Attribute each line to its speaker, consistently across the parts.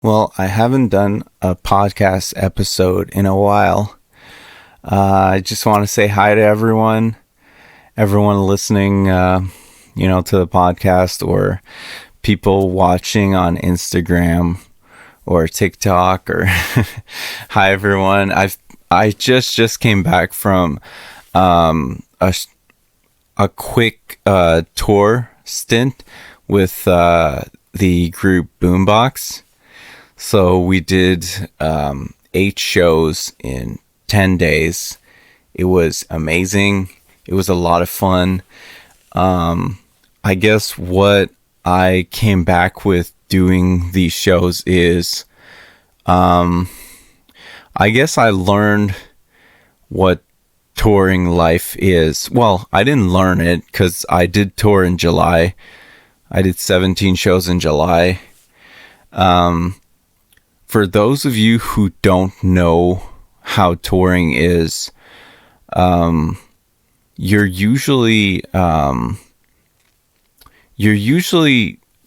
Speaker 1: Well, I haven't done a podcast episode in a while. I just want to say hi to everyone listening, to the podcast, or people watching on Instagram or TikTok. Or hi, everyone. I just came back from um, a a quick tour stint with the group Boombox. So we did 8 shows in 10 days. It was amazing. It was a lot of fun. I guess what I came back with doing these shows is I guess I learned what touring life is. Well, I didn't learn it because I did tour in July. I did 17 shows in July. For those of you who don't know how touring is, you're usually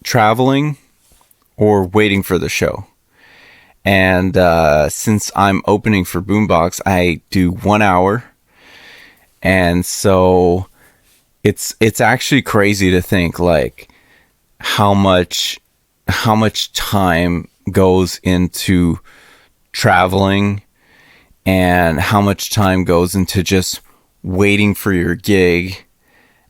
Speaker 1: traveling or waiting for the show. And since I'm opening for Boombox, I do 1 hour, and so it's actually crazy to think like how much time goes into traveling and how much time goes into just waiting for your gig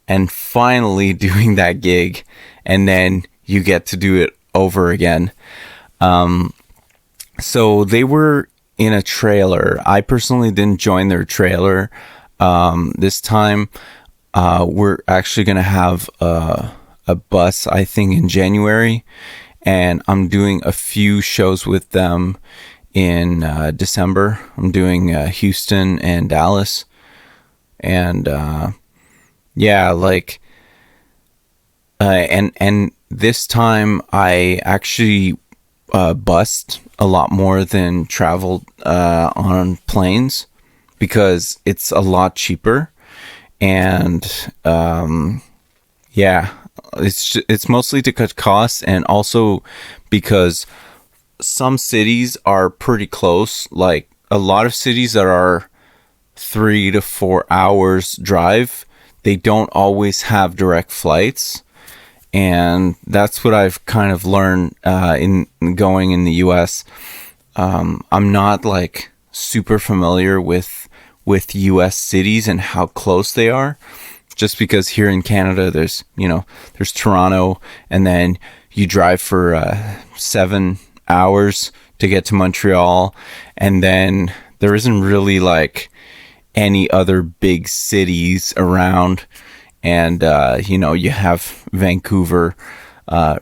Speaker 1: and finally doing that gig, and then you get to do it over again. So they were in a trailer. I personally didn't join their trailer. This time, we're actually going to have a bus, I think, in January. And I'm doing a few shows with them in December. I'm doing Houston and Dallas. And and this time I actually bussed a lot more than traveled on planes because it's a lot cheaper. And it's mostly to cut costs, and also because some cities are pretty close. Like a lot of cities that are 3 to 4 hours drive, they don't always have direct flights. And that's what I've kind of learned in going in the US. I'm not like super familiar with US cities and how close they are, just because here in Canada there's Toronto, and then you drive for 7 hours to get to Montreal, and then there isn't really like any other big cities around. And you have Vancouver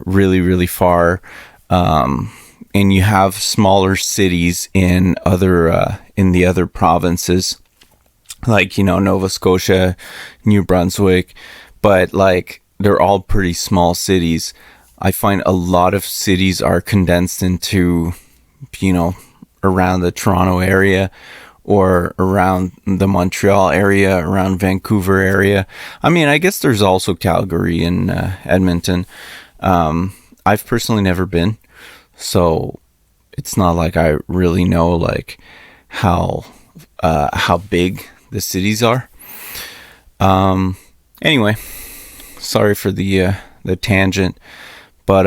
Speaker 1: really, really far, and you have smaller cities in the other provinces, like Nova Scotia, New Brunswick, but like they're all pretty small cities. I find a lot of cities are condensed into around the Toronto area, or around the Montreal area, around Vancouver area. I mean, I guess there's also Calgary and Edmonton. I've personally never been, so it's not like I really know like how big the cities are. Anyway, sorry for the tangent, but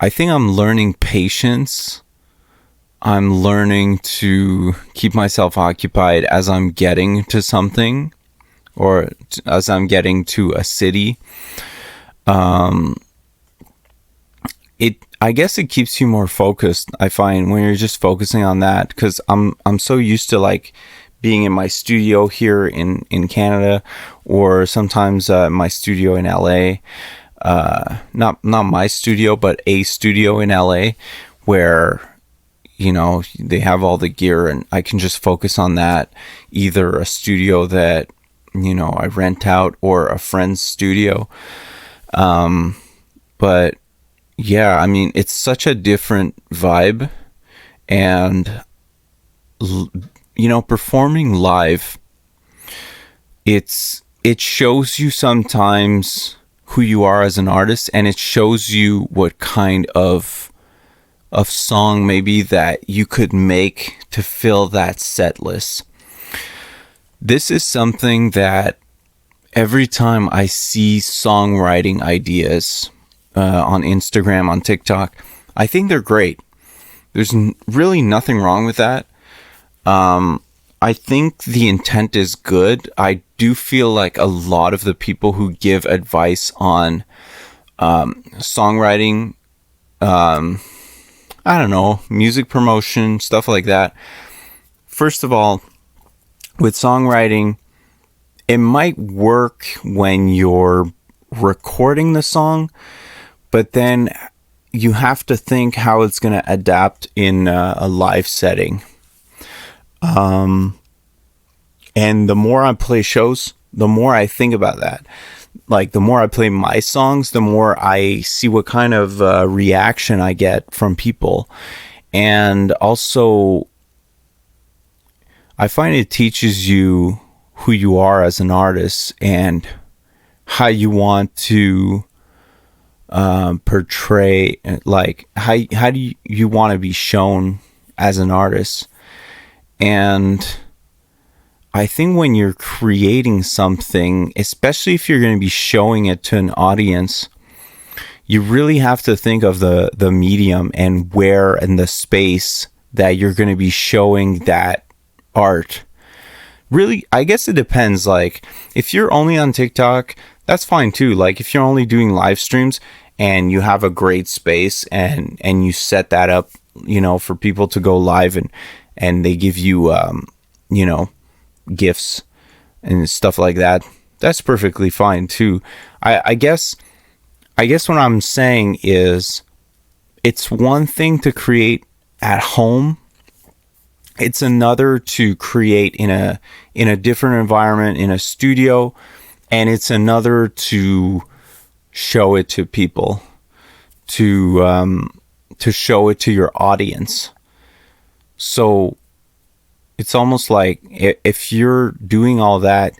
Speaker 1: I think I'm learning patience. I'm learning to keep myself occupied as I'm getting to something, or as I'm getting to a city. I guess it keeps you more focused, I find, when you're just focusing on that, because I'm so used to like being in my studio here in Canada, or sometimes my studio in LA. Not my studio, but a studio in LA, where they have all the gear and I can just focus on that. Either a studio that I rent out, or a friend's studio. But yeah, I mean, it's such a different vibe, and performing live, it shows you sometimes who you are as an artist, and it shows you what kind of song maybe that you could make to fill that set list. This is something that every time I see songwriting ideas on Instagram, on TikTok, I think they're great. There's really nothing wrong with that. I think the intent is good. I do feel like a lot of the people who give advice on songwriting, I don't know, music promotion, stuff like that. First of all, with songwriting, it might work when you're recording the song, but then you have to think how it's going to adapt in a live setting. And the more I play shows, the more I think about that. Like, the more I play my songs, the more I see what kind of reaction I get from people. And also, I find it teaches you who you are as an artist and how you want to portray, like, how do you want to be shown as an artist. And I think when you're creating something, especially if you're going to be showing it to an audience, you really have to think of the medium and where and the space that you're going to be showing that art. Really, I guess it depends. Like, if you're only on TikTok, that's fine too. Like, if you're only doing live streams and you have a great space and you set that up, you know, for people to go live and they give you, you know, gifts and stuff like that, that's perfectly fine too. I guess what I'm saying is, it's one thing to create at home, it's another to create in a different environment, in a studio, and it's another to show it to people, to show it to your audience. So it's almost like if you're doing all that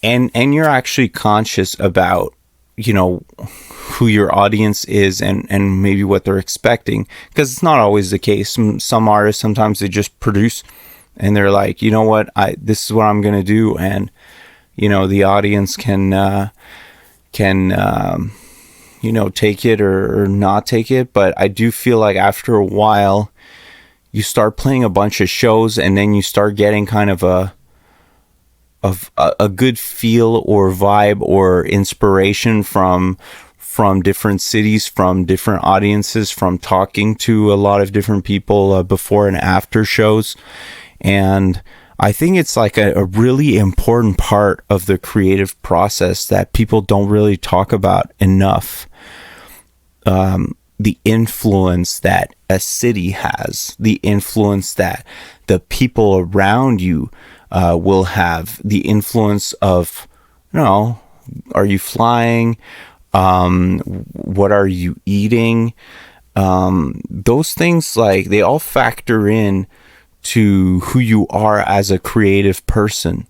Speaker 1: and you're actually conscious about, you know, who your audience is and maybe what they're expecting, because it's not always the case. Some artists, sometimes they just produce and they're like, you know what, this is what I'm going to do. And, you know, the audience can you know, take it or not take it. But I do feel like after a while, you start playing a bunch of shows and then you start getting kind of a good feel or vibe or inspiration from different cities, from different audiences, from talking to a lot of different people before and after shows. And I think it's like a really important part of the creative process that people don't really talk about enough. The influence that a city has, the influence that the people around you will have, the influence of, you know, are you flying? What are you eating? Those things, like, they all factor in to who you are as a creative person.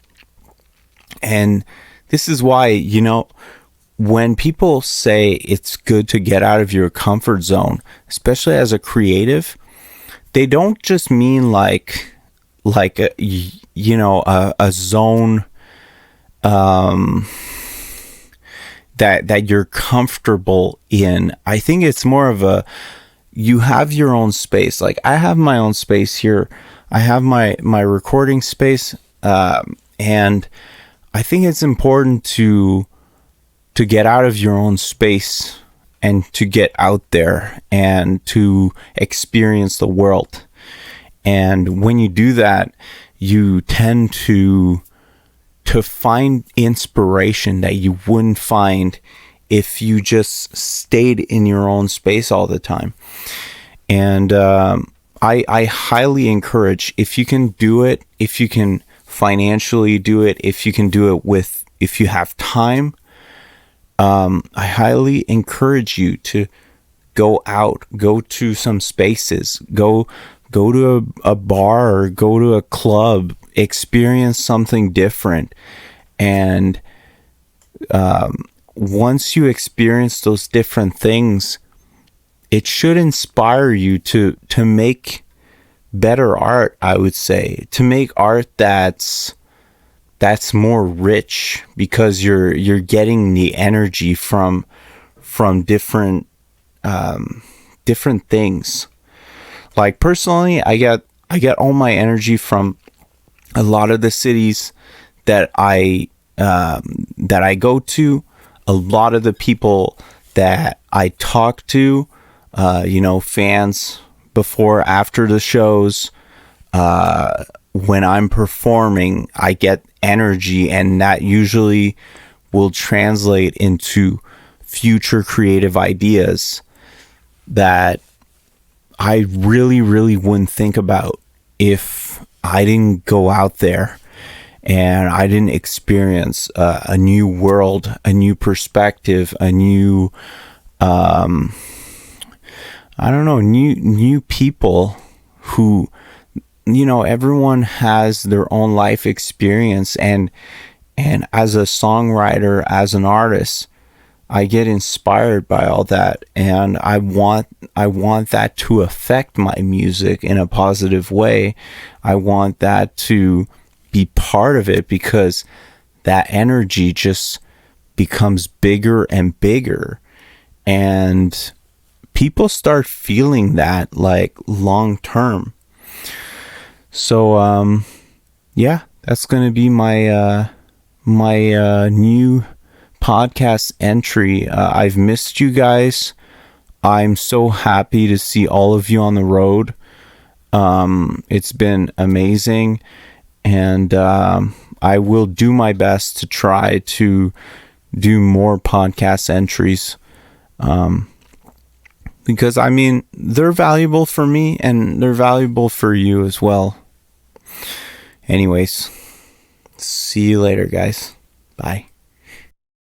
Speaker 1: And this is why, you know, when people say it's good to get out of your comfort zone, especially as a creative, they don't just mean like a, you know, a zone that you're comfortable in. I think it's more of a, you have your own space. Like, I have my own space here. I have my recording space, and I think it's important to get out of your own space and to get out there and to experience the world. And when you do that, you tend to find inspiration that you wouldn't find if you just stayed in your own space all the time. And I highly encourage, if you can do it, if you can financially do it, if you can do it if you have time, I highly encourage you to go out, go to some spaces, go to a bar or go to a club, experience something different. And once you experience those different things, it should inspire you to make better art, I would say, to make art that's more rich, because you're getting the energy from different different things. Like personally, I get all my energy from a lot of the cities that I go to, a lot of the people that I talk to, fans before, after the shows. When I'm performing, I get energy, and that usually will translate into future creative ideas that I really, really wouldn't think about if I didn't go out there and I didn't experience a new world, a new perspective, a new, new people who, everyone has their own life experience, and as a songwriter, as an artist, I get inspired by all that, and I want that to affect my music in a positive way. I want that to be part of it, because that energy just becomes bigger and bigger, and people start feeling that, like, long term. So that's going to be my new podcast entry. I've missed you guys. I'm so happy to see all of you on the road. It's been amazing, and I will do my best to try to do more podcast entries, because they're valuable for me, and they're valuable for you as well. Anyways, see you later, guys. Bye.